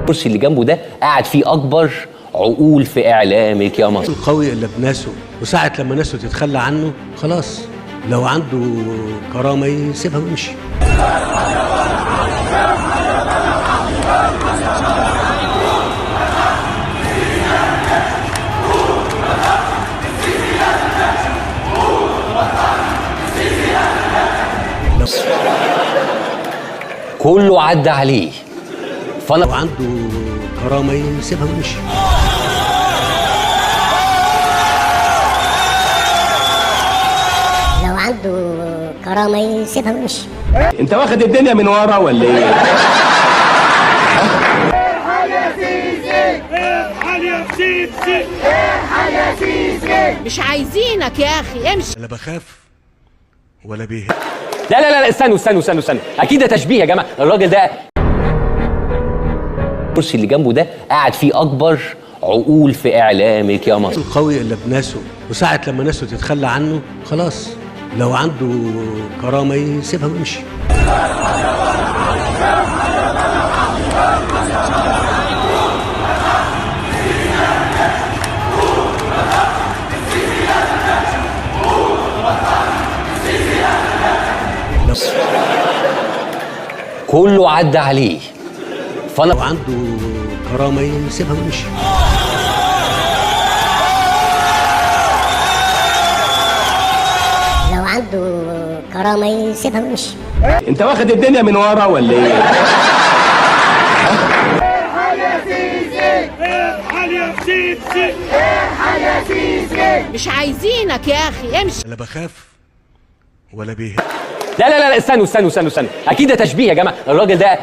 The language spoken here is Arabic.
الكرسي اللي جنبه ده قاعد فيه اكبر عقول في اعلامك يا مصر. القوي الا بناسه، وساعة لما ناسه تتخلى عنه خلاص، لو عنده كرامة يسيبها ويمشي. كله عدى عليه، فانا لو عنده كرامة يسيبها ويمشي. لو عنده كرامة يسيبها ويمشي. انت واخد الدنيا من ورا ولا ايه؟ ارحل يا سيسي، ارحل يا سيسي، ارحل يا سيسي. مش عايزينك يا اخي، امشي. لا بخاف ولا بيه. لا استنوا اكيد ده تشبيه يا جماعه. الراجل ده الكرسي اللي جنبه ده قاعد فيه اكبر عقول في اعلامك يا مصر. القوي الا بناسه، وساعة لما ناسه تتخلى عنه خلاص، لو عنده كرامة يسيبها ويمشي. كله عدى عليه، فانا لو عنده كرامة يسيبها ويمشي. لو عنده كرامة يسيبها ويمشي. انت واخد الدنيا من ورا ولا ايه؟ ارحل يا سيسي، ارحل يا سيسي، ارحل يا سيسي. مش عايزينك يا اخي، امشي. لا بخاف ولا بيه. لا استنوا اكيد ده تشبيه يا جماعه. الراجل ده